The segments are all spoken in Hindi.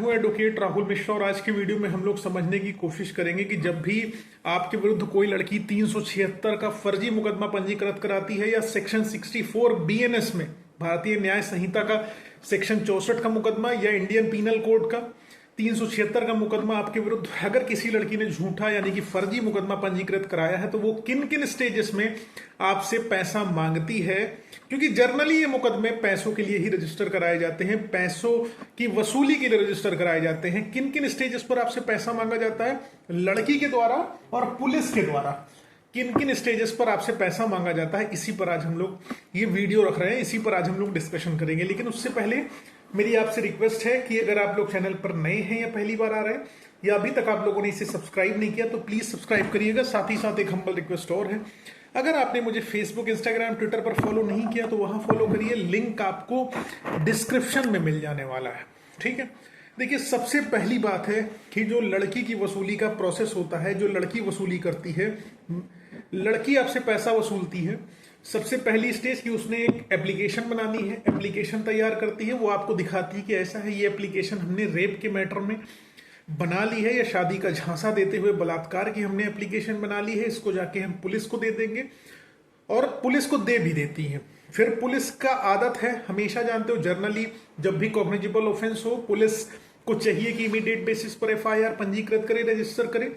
हूं एडवोकेट राहुल मिश्रा और आज की वीडियो में हम लोग समझने की कोशिश करेंगे कि जब भी आपके विरुद्ध कोई लड़की 376 का फर्जी मुकदमा पंजीकृत कराती है या सेक्शन 64 बीएनएस में भारतीय न्याय संहिता का सेक्शन 64 का मुकदमा या इंडियन पीनल कोड का 376 का मुकदमा आपके विरुद्ध अगर किसी लड़की ने झूठा यानी कि फर्जी मुकदमा पंजीकृत कराया है तो वो किन किन स्टेजेस में आपसे पैसा मांगती है, क्योंकि जर्नली ये मुकदमे पैसों के लिए ही रजिस्टर कराए जाते हैं, पैसों की वसूली के लिए रजिस्टर कराए जाते हैं। किन किन स्टेजेस पर आपसे पैसा मांगा जाता है लड़की के द्वारा और पुलिस के द्वारा, किन किन स्टेजेस पर आपसे पैसा मांगा जाता है, इसी पर आज हम लोग ये वीडियो रख रहे हैं, इसी पर आज हम लोग डिस्कशन करेंगे। लेकिन उससे पहले मेरी आपसे रिक्वेस्ट है कि अगर आप लोग चैनल पर नए हैं या पहली बार आ रहे हैं या अभी तक आप लोगों ने इसे सब्सक्राइब नहीं किया तो प्लीज सब्सक्राइब करिएगा। साथ ही साथ एक हम्बल रिक्वेस्ट और है, अगर आपने मुझे फेसबुक, इंस्टाग्राम, ट्विटर पर फॉलो नहीं किया तो वहां फॉलो करिए, लिंक आपको डिस्क्रिप्शन में मिल जाने वाला है। ठीक है, देखिए सबसे पहली बात है कि जो लड़की की वसूली का प्रोसेस होता है, जो लड़की वसूली करती है, लड़की आपसे पैसा वसूलती है। सबसे पहली स्टेज की उसने एक एप्लीकेशन बनानी है, एप्लीकेशन तैयार करती है, वो आपको दिखाती है कि ऐसा है, ये एप्लीकेशन हमने रेप के मैटर में बना ली है या शादी का झांसा देते हुए बलात्कार की हमने एप्लीकेशन बना ली है, इसको जाके हम पुलिस को दे देंगे और पुलिस को दे भी देती है। फिर पुलिस का आदत है, हमेशा जानते हो जर्नली जब भी कॉग्निजेबल ऑफेंस हो पुलिस को चाहिए कि इमीडिएट बेसिस पर एफआईआर पंजीकृत करे, रजिस्टर करे,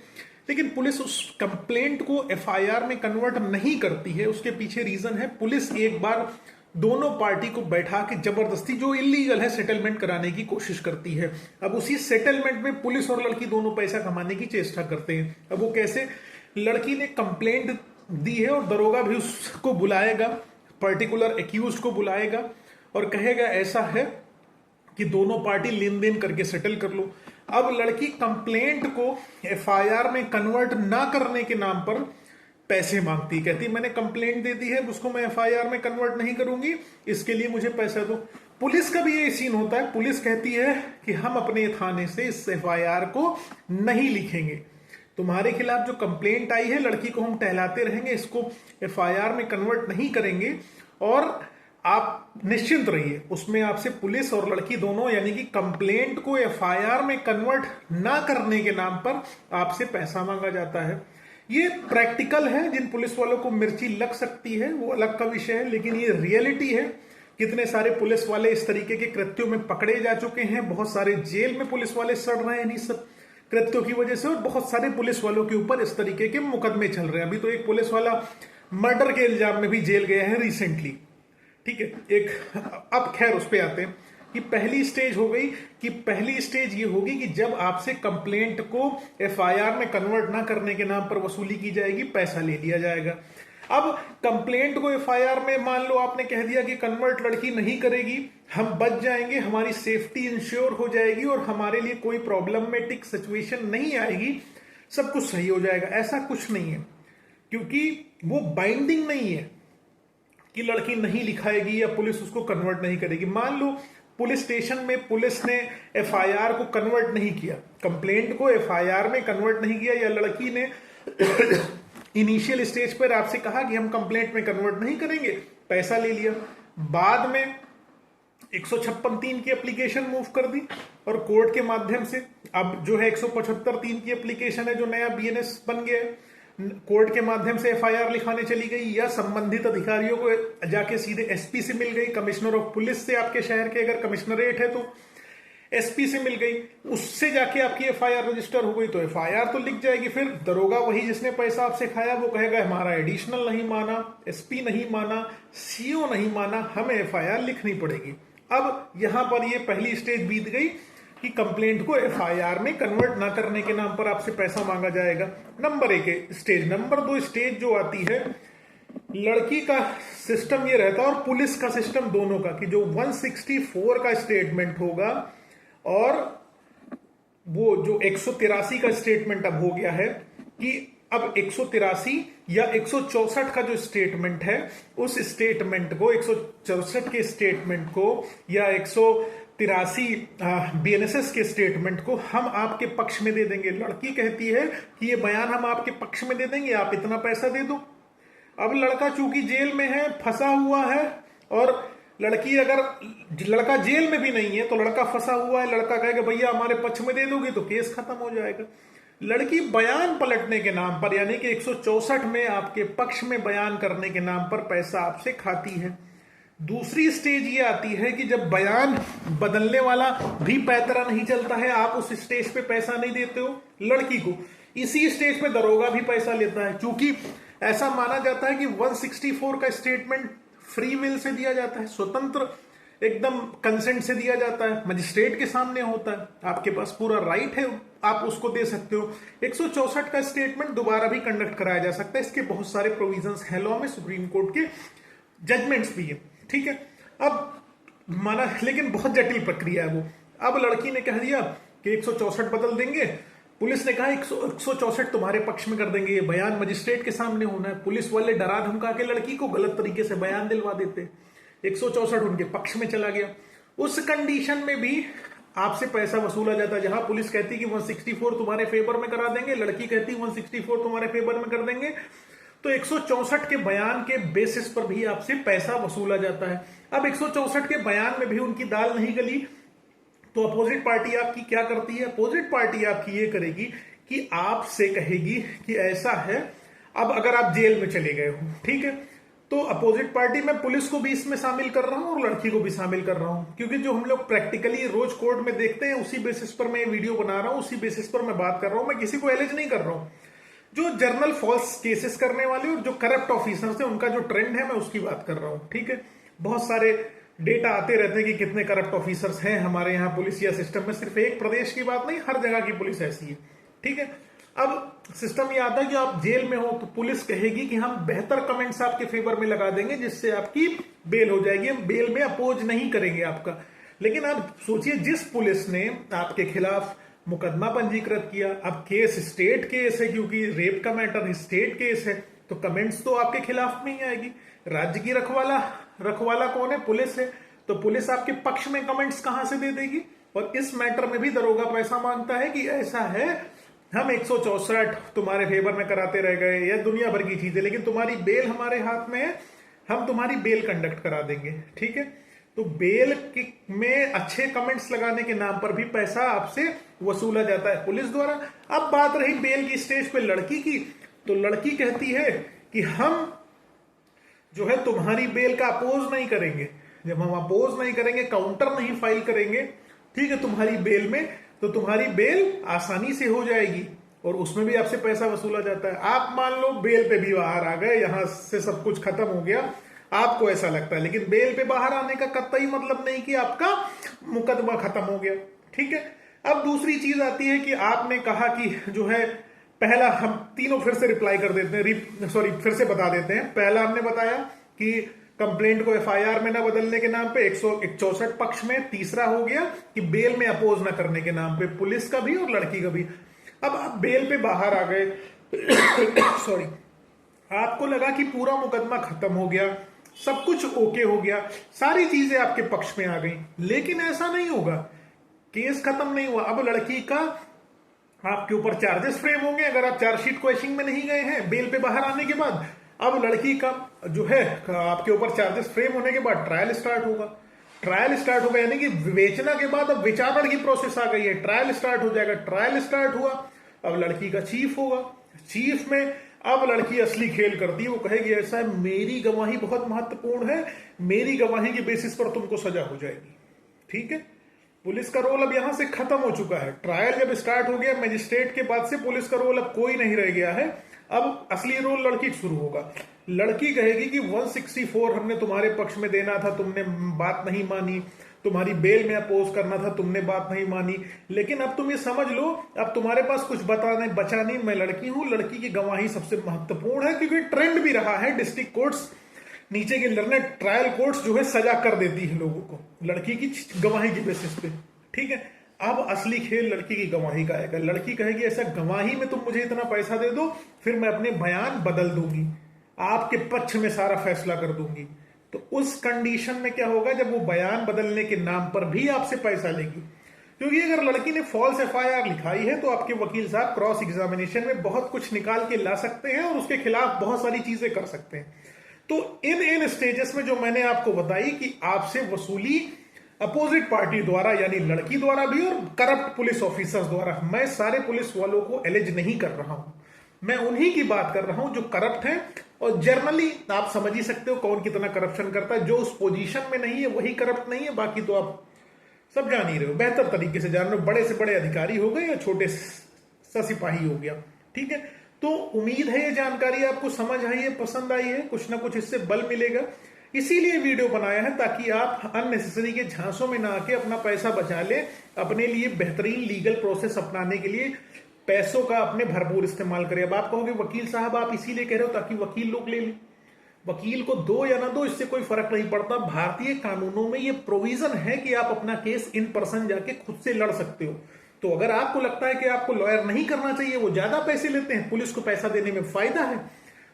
लेकिन पुलिस उस कंप्लेंट को एफआईआर में कन्वर्ट नहीं करती है। उसके पीछे रीजन है, पुलिस एक बार दोनों पार्टी को बैठा के जबरदस्ती जो इलीगल है सेटलमेंट कराने की कोशिश करती है। अब उसी सेटलमेंट में पुलिस और लड़की दोनों पैसा कमाने की चेष्टा करते हैं। अब वो कैसे, लड़की ने कंप्लेंट दी है और दरोगा भी उसको बुलाएगा, पर्टिकुलर एक्यूज को बुलाएगा और कहेगा ऐसा है कि दोनों पार्टी लेन देन करके सेटल कर लो। अब लड़की कंप्लेंट को एफआईआर में कन्वर्ट ना करने के नाम पर पैसे मांगती, कहती मैंने कंप्लेंट दे दी है, उसको मैं एफआईआर में कन्वर्ट नहीं करूंगी, इसके लिए मुझे पैसा दो। पुलिस का भी ये सीन होता है, पुलिस कहती है कि हम अपने थाने से इस एफआईआर को नहीं लिखेंगे, तुम्हारे खिलाफ जो कंप्लेंट आई है लड़की को हम टहलाते रहेंगे, इसको एफआईआर में कन्वर्ट नहीं करेंगे और आप निश्चिंत रहिए। उसमें आपसे पुलिस और लड़की दोनों यानी कि कंप्लेंट को एफआईआर में कन्वर्ट ना करने के नाम पर आपसे पैसा मांगा जाता है। ये प्रैक्टिकल है, जिन पुलिस वालों को मिर्ची लग सकती है वो अलग का विषय है, लेकिन ये रियलिटी है। कितने सारे पुलिस वाले इस तरीके के कृत्यों में पकड़े जा चुके हैं, बहुत सारे जेल में पुलिस वाले सड़ रहे हैं इन्हीं सब कृत्यों की वजह से और बहुत सारे पुलिस वालों के ऊपर इस तरीके के मुकदमे चल रहे हैं। अभी तो एक पुलिस वाला मर्डर के इल्जाम में भी जेल गया है रिसेंटली। ठीक है, एक अब खैर उस पे आते हैं कि पहली स्टेज हो गई कि पहली स्टेज ये होगी कि जब आपसे कंप्लेंट को एफआईआर में कन्वर्ट ना करने के नाम पर वसूली की जाएगी, पैसा ले लिया जाएगा। अब कंप्लेंट को एफआईआर में मान लो आपने कह दिया कि कन्वर्ट लड़की नहीं करेगी, हम बच जाएंगे, हमारी सेफ्टी इंश्योर हो जाएगी और हमारे लिए कोई प्रॉब्लमेटिक सिचुएशन नहीं आएगी, सब कुछ सही हो जाएगा। ऐसा कुछ नहीं है, क्योंकि वो बाइंडिंग नहीं है कि लड़की नहीं लिखाएगी या पुलिस उसको कन्वर्ट नहीं करेगी। मान लो पुलिस स्टेशन में पुलिस ने एफआईआर को कन्वर्ट नहीं किया, कंप्लेंट को एफआईआर में कन्वर्ट नहीं किया, या लड़की ने इनिशियल स्टेज पर आपसे कहा कि हम कंप्लेंट में कन्वर्ट नहीं करेंगे, पैसा ले लिया, बाद में 156(3) की एप्लीकेशन मूव कर दी और कोर्ट के माध्यम से अब जो है 175(3) की एप्लीकेशन है जो नया बीएनएस बन गया है, कोर्ट के माध्यम से एफआईआर लिखाने चली गई या संबंधित अधिकारियों को जाके सीधे एसपी से मिल गई, कमिश्नर ऑफ पुलिस से, आपके शहर के अगर कमिश्नरेट है तो एसपी से मिल गई, उससे जाके आपकी एफआईआर रजिस्टर हो गई तो एफआईआर तो लिख जाएगी। फिर दरोगा वही जिसने पैसा आपसे खाया वो कहेगा हमारा एडिशनल नहीं माना, एसपी नहीं माना, सीओ नहीं माना, हमें एफआईआर लिखनी पड़ेगी। अब यहां पर ये पहली स्टेज बीत गई कि कंप्लेंट को एफआईआर में कन्वर्ट ना करने के नाम पर आपसे पैसा मांगा जाएगा। Number 1 stage. नंबर 2 स्टेज जो आती है, लड़की का सिस्टम ये रहता है और पुलिस का सिस्टम दोनों का कि जो 164 का स्टेटमेंट होगा और वो जो 183 का स्टेटमेंट अब हो गया है कि अब 183 या 164 का जो स्टेटमेंट है उस स्टेटमेंट को 164 के स्टेटमेंट को या 183 बीएनएसएस के स्टेटमेंट को हम आपके पक्ष में दे देंगे। लड़की कहती है कि ये बयान हम आपके पक्ष में दे देंगे, आप इतना पैसा दे दो। अब लड़का चूंकि जेल में है, फंसा हुआ है और लड़की अगर लड़का जेल में भी नहीं है तो लड़का फंसा हुआ है, लड़का कहेगा भैया हमारे पक्ष में दे दोगे तो केस खत्म हो जाएगा। लड़की बयान पलटने के नाम पर यानी कि 164 में आपके पक्ष में बयान करने के नाम पर पैसा आपसे खाती है। दूसरी स्टेज ये आती है कि जब बयान बदलने वाला भी पैतरा नहीं चलता है, आप उस स्टेज पे पैसा नहीं देते हो लड़की को, इसी स्टेज पे दरोगा भी पैसा लेता है। क्योंकि ऐसा माना जाता है कि 164 का स्टेटमेंट फ्री विल से दिया जाता है, स्वतंत्र एकदम कंसेंट से दिया जाता है, मजिस्ट्रेट के सामने होता है, आपके पास पूरा राइट है, आप उसको दे सकते हो। 164 का स्टेटमेंट दोबारा भी कंडक्ट कराया जा सकता है, इसके बहुत सारे प्रोविजंस हैं लॉ में, सुप्रीम कोर्ट के जजमेंट्स भी है, ठीक है। अब माना, लेकिन बहुत जटिल प्रक्रिया है वो। अब लड़की ने कह दिया कि 164 बदल देंगे, पुलिस ने कहा 164 तुम्हारे पक्ष में कर देंगे, ये बयान मजिस्ट्रेट के सामने होना है। पुलिस वाले डरा धमका के लड़की को गलत तरीके से बयान दिलवा देते, 164 उनके पक्ष में चला गया। उस कंडीशन में भी आपसे पैसा वसूला जाता है, जहां पुलिस कहती कि 164 तुम्हारे फेवर में करा देंगे, लड़की कहती 164 तुम्हारे फेवर में कर देंगे, तो 164 के बयान के बेसिस पर भी आपसे पैसा वसूला जाता है। अब 164 के बयान में भी उनकी दाल नहीं गली, तो अपोजिट पार्टी आपकी क्या करती है? अपोजिट पार्टी आपकी ये करेगी कि आपसे कहेगी कि ऐसा है, अब अगर आप जेल में चले गए हो, ठीक है, तो अपोजिट पार्टी में पुलिस को भी इसमें शामिल कर रहा हूं और लड़की को भी शामिल कर रहा हूं, क्योंकि जो हम लोग प्रैक्टिकली रोज कोर्ट में देखते हैं उसी बेसिस पर मैं वीडियो बना रहा हूं, उसी बेसिस पर मैं बात कर रहा हूं, मैं किसी को एलिज नहीं कर रहा हूं। जो जर्नल फॉल्स केसेस करने वाले और जो करप्ट ऑफिसर्स हैं उनका जो ट्रेंड है मैं उसकी बात कर रहा हूं, ठीक है। बहुत सारे डेटा आते रहते हैं कि कितने करप्ट ऑफिसर्स हैं हमारे यहाँ पुलिसिया सिस्टम में, सिर्फ एक प्रदेश की बात नहीं, हर जगह की पुलिस ऐसी है, ठीक है। अब सिस्टम ये आता है कि आप जेल में हो तो पुलिस कहेगी कि हम बेहतर कमेंट्स आपके फेवर में लगा देंगे जिससे आपकी बेल हो जाएगी, हम बेल में अपोज नहीं करेंगे आपका। लेकिन आप सोचिए, जिस पुलिस ने आपके खिलाफ मुकदमा पंजीकृत किया, अब केस स्टेट केस है, क्योंकि रेप का मैटर स्टेट केस है, तो कमेंट्स तो आपके खिलाफ में ही आएगी। राज्य की रखवाला कौन है? पुलिस है, तो पुलिस आपके पक्ष में कमेंट्स कहां से दे देगी? और इस मैटर में भी दरोगा पैसा मांगता है कि ऐसा है, हम 164 तुम्हारे फेवर में कराते रह गए या दुनिया भर की चीजें, लेकिन तुम्हारी बेल हमारे हाथ में है, हम तुम्हारी बेल कंडक्ट करा देंगे, ठीक है। तो बेल में अच्छे कमेंट्स लगाने के नाम पर भी पैसा आपसे वसूला जाता है पुलिस द्वारा। अब बात रही बेल की स्टेज पे लड़की की, तो लड़की कहती है कि हम जो है तुम्हारी बेल का अपोज नहीं करेंगे, जब हम अपोज नहीं करेंगे, काउंटर नहीं फाइल करेंगे, ठीक है, तुम्हारी बेल में, तो तुम्हारी बेल आसानी से हो जाएगी और उसमें भी आपसे पैसा वसूला जाता है। आप मान लो बेल पे भी बाहर आ गए, यहां से सब कुछ खत्म हो गया, आपको ऐसा लगता है, लेकिन बेल पे बाहर आने का कतई मतलब नहीं कि आपका मुकदमा खत्म हो गया, ठीक है। अब दूसरी चीज आती है कि आपने कहा कि जो है, पहला हम तीनों फिर से रिप्लाई कर देते हैं, फिर से बता देते हैं। पहला हमने बताया कि कंप्लेंट को एफआईआर में ना बदलने के नाम पे 164 पक्ष में। तीसरा हो गया कि बेल में अपोज ना करने के नाम पे पुलिस का भी और लड़की का भी। अब आप बेल पे बाहर आ गए सॉरी, आपको लगा कि पूरा मुकदमा खत्म हो गया, सब कुछ ओके हो गया, सारी चीजें आपके पक्ष में आ गई, लेकिन ऐसा नहीं होगा, केस खत्म नहीं हुआ। अब लड़की का आपके ऊपर चार्जेस फ्रेम होंगे अगर आप चार्जशीट क्वेश्चनिंग में नहीं गए हैं बेल पे बाहर आने के बाद। अब लड़की का जो है आपके ऊपर चार्जेस फ्रेम होने के बाद ट्रायल स्टार्ट होगा। ट्रायल स्टार्ट होगा यानी कि विवेचना के बाद अब विचारण की प्रोसेस आ गई है, ट्रायल स्टार्ट हो जाएगा। ट्रायल स्टार्ट हुआ, अब लड़की का चीफ होगा। चीफ में अब लड़की असली खेल करती है, वो कहेगी ऐसा है, मेरी गवाही बहुत महत्वपूर्ण है, मेरी गवाही के बेसिस पर तुमको सजा हो जाएगी, ठीक है। पुलिस का रोल अब यहां से खत्म हो चुका है। ट्रायल जब स्टार्ट हो गया मजिस्ट्रेट के बाद से पुलिस का रोल अब कोई नहीं रह गया है, अब असली रोल लड़की शुरू होगा। लड़की कहेगी कि 164 हमने तुम्हारे पक्ष में देना था, तुमने बात नहीं मानी, तुम्हारी बेल में अपोज करना था, तुमने बात नहीं मानी, लेकिन अब तुम ये समझ लो अब तुम्हारे पास कुछ बचा नहीं, मैं लड़की हूं, लड़की की गवाही सबसे महत्वपूर्ण है, क्योंकि ट्रेंड भी रहा है, डिस्ट्रिक्ट कोर्ट्स, नीचे के लर्नेड ट्रायल कोर्ट्स जो है सजा कर देती है लोगों को लड़की की गवाही की बेसिस पे, ठीक है। अब असली खेल लड़की की गवाही का आएगा। लड़की कहेगी ऐसा, गवाही में तुम मुझे इतना पैसा दे दो, फिर मैं अपने बयान बदल दूंगी, आपके पक्ष में सारा फैसला कर दूंगी। तो उस कंडीशन में क्या होगा, जब वो बयान बदलने के नाम पर भी आपसे पैसा लेगी, क्योंकि अगर लड़की ने फॉल्स एफआईआर लिखाई है तो आपके वकील साहब क्रॉस एग्जामिनेशन में बहुत कुछ निकाल के ला सकते हैं और उसके खिलाफ बहुत सारी चीजें कर सकते हैं। तो इन स्टेजेस में जो मैंने आपको बताई कि आपसे वसूली अपोजिट पार्टी द्वारा यानी लड़की द्वारा भी और करप्ट पुलिस ऑफिसर्स द्वारा, मैं सारे पुलिस वालों को एलिज नहीं कर रहा हूं, मैं उन्हीं की बात कर रहा हूं जो करप्ट हैं। और जर्नली आप समझ ही सकते हो कौन कितना करप्शन करता है। जो उस पोजीशन में नहीं है वही करप्ट नहीं है, बाकी तो आप सब जान ही रहे हो, बेहतर तरीके से जान रहे हो, बड़े से बड़े अधिकारी हो गए या छोटे सा सिपाही हो गया। ठीक है, तो उम्मीद है ये जानकारी आपको समझ आई है, पसंद आई है, कुछ ना कुछ इससे बल मिलेगा। इसीलिए वीडियो बनाया है ताकि आप अननेसेसरी के झांसों में ना आके अपना पैसा बचा ले, अपने लिए बेहतरीन लीगल प्रोसेस अपनाने के लिए पैसों का अपने भरपूर इस्तेमाल करें। अब आप कहोगे वकील साहब आप इसीलिए कह रहे हो ताकि वकील लोग ले लें। वकील को दो या ना दो इससे कोई फर्क नहीं पड़ता। भारतीय कानूनों में ये प्रोविजन है कि आप अपना केस इन पर्सन जाके खुद से लड़ सकते हो। तो अगर आपको लगता है कि आपको लॉयर नहीं करना चाहिए, वो ज्यादा पैसे लेते हैं, पुलिस को पैसा देने में फायदा है,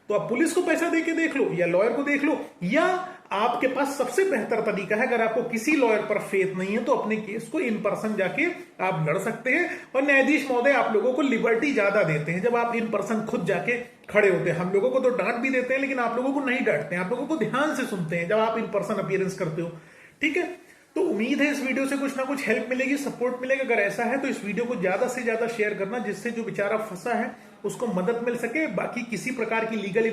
तो आप पुलिस को पैसा देके देख लो या लॉयर को देख लो। या आपके पास सबसे बेहतर तरीका है, अगर आपको किसी लॉयर पर फेथ नहीं है तो अपने केस को इन पर्सन जाके आप लड़ सकते हैं। और न्यायाधीश महोदय आप लोगों को लिबर्टी ज्यादा देते हैं जब आप इन पर्सन खुद जाके खड़े होते हैं। हम लोगों को तो डांट भी देते हैं लेकिन आप लोगों को नहीं डांटते हैं, आप लोगों को ध्यान से सुनते हैं जब आप इन पर्सन अपीयरेंस करते हो। ठीक है, तो उम्मीद है इस वीडियो से कुछ ना कुछ हेल्प मिलेगी, सपोर्ट मिलेगा। अगर ऐसा है तो इस वीडियो को ज्यादा से ज्यादा शेयर करना, जिससे जो बेचारा फंसा है उसको मदद मिल सके। बाकी किसी प्रकार की लीगल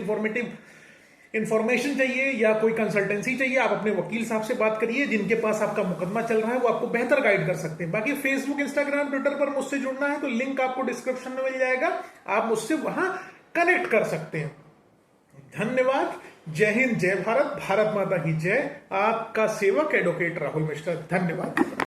इंफॉर्मेशन चाहिए या कोई कंसल्टेंसी चाहिए, आप अपने वकील साहब से बात करिए, जिनके पास आपका मुकदमा चल रहा है, वो आपको बेहतर गाइड कर सकते हैं। बाकी फेसबुक, इंस्टाग्राम, ट्विटर पर मुझसे जुड़ना है तो लिंक आपको डिस्क्रिप्शन में मिल जाएगा, आप मुझसे वहां कनेक्ट कर सकते हैं। धन्यवाद। जय हिंद, जय भारत, भारत माता की जय। आपका सेवक एडवोकेट राहुल मिश्रा। धन्यवाद।